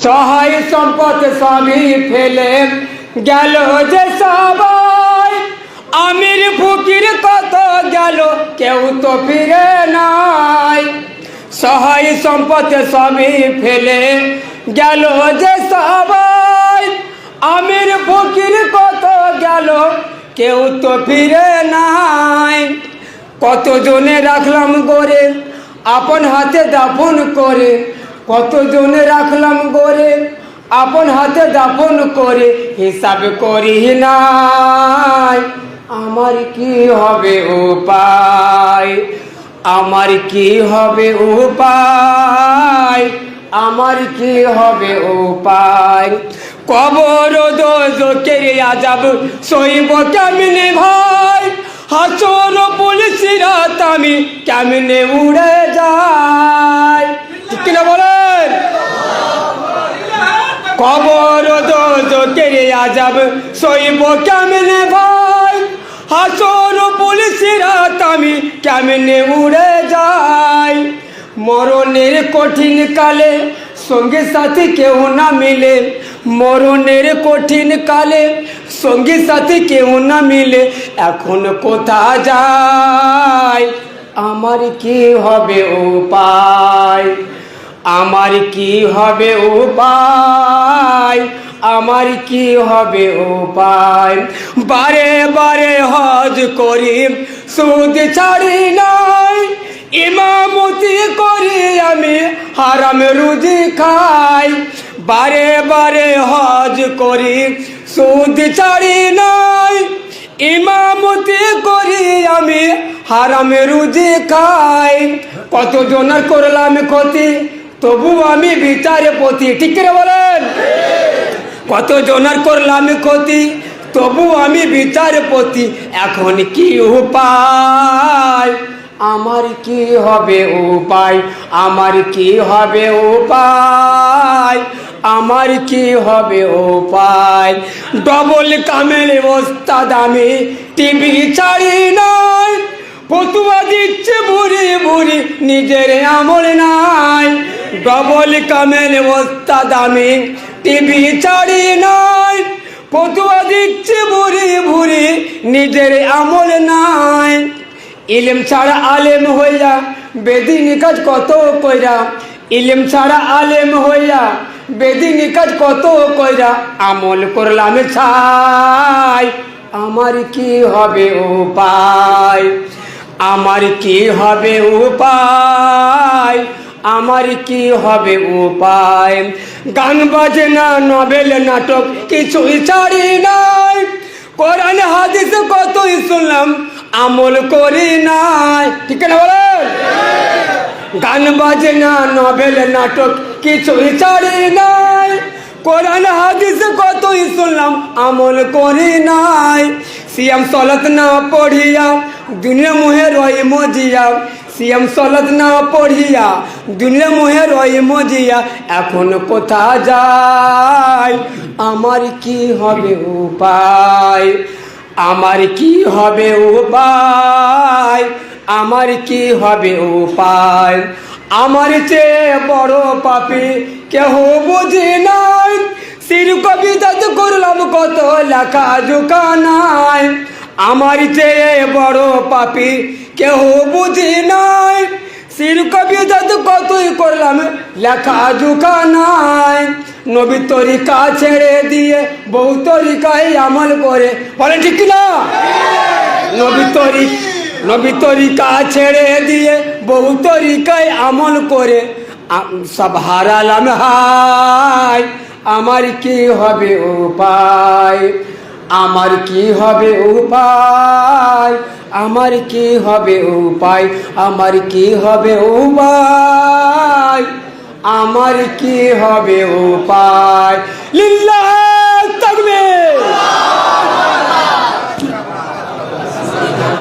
সহায় সম্পদ সবই ফেলে গেল যে সবাই, আমির ফকির কত গেল কেউ তো ফিরে নাই। সহায় সম্পদ সবই ফেলে গেল যে সবাই, আমির ফকির কত গেল কেউ তো ফিরে নাই। কতজনে রাখলাম গড়ে আপন হাতে দাফন করে, কতজনে রাখলাম গড়ে আপন হাতে দাফন করে, হিসাব করি নাই আমার কি হবে উপায়, আমার কি হবে উপায়, আমার কি হবে উপায়। কবর দোজখের আযাব সইব কেমনে ভাই, হাসর পুলিশের রাত আমি কেমনে উড়ে যাই। ঠিক কিনা বলেন? কবর দোজখের আযাব সইব কেমনে ভাই, হাসর পুলিশের রাত আমি কেমনে উড়ে যাই। মরণের কঠিন কালে সঙ্গে সাথী কেউ না মিলে, মরণের কঠিন কালে সঙ্গী সাথী কেউ না মিলে, এখন কোথা যায় আমার কি হবে উপায়, আমার কি হবে উপায়, আমার কি হবে উপায়। বারে বারে হজ করি সুদ ছাড়ি নাই, ইমামতি করি আমি হারাম রুজি খাই। বারে বারে হজ করি সুদ ছাড়ি নাই, ইমামতি করি আমি হারাম রুজি খাই। কতজনের করলাম ক্ষতি তবু আমি বিচারপতি। ঠিক করে বলেন? কতজনের করলাম ক্ষতি তবু আমি বিচারপতি, এখন কি উপায়, আমার কি হবে উপায়, আমার কি হবে উপায়, আমার কি হবে উপায়। ডবল কামেল ওস্তাদ আমি টিভি ছাড়ি নাই, ফতুয়া দিচ্ছে বুড়ি বুড়ি নিজের আমল নাই। ডবল কামেল ওস্তাদ আমি টিভি ছাড়ি নাই, ফতুয়া দিচ্ছে বুড়ি বুড়ি নিজের আমল নাই। ইলম ছাড়া আলেম হইয়া বেদিন কাজ কত কইরা, ইলম ছাড়া আলেম হইয়া বেদিন কাজ কত কইরা, আমল করলাম ছাই আমার কি হবে উপায়, আমার কি হবে উপায়, আমার কি হবে উপায়। গান বাজনা নভেল নাটক কিছুই ছাড়ি নাই, কোরআন হাদিস কতই শুনলাম আমল করি নাই। ঠিক না বলেন? গান বাজনা নভেল নাটক কিছুই ছাড়ি নাই, কোরআন হাদিস কতই শুনলাম আমল করি নাই। সিয়াম সলাত না পড়িয়া দুনিয়া মুহে রই মজিয়া, সিয়াম সলাত না পড়িয়া দুনিয়া মুহে রই মজিয়া, এখন কোথা যায় আমার কি হবে উপায়, আমার কি হবে উপায়, আমার কি হবে উপায়। আমার চেয়ে বড় পাপী কেহ বুঝি নাই, শিরক বিদআত করলাম কত লেখা জোখা নাই। আমার চেয়ে বড় পাপী কেহ বুঝি নাই, শিরক বিদআত কতই করলাম লেখা জোখা নাই। নবী তরিকা ছেড়ে দিয়ে বহু তরিকায় আমল করে, বলেন ঠিক না? নবী তরিকা ছেড়ে দিয়ে বহু তরিকায় আমল করে সব হারালাম হাই, আমার কি হবে উপায়, আমার কি হবে উপায়, আমার কি হবে উপায়, আমার কি হবে উপায়, আমার কি হবে উপায়। লিল্লাহ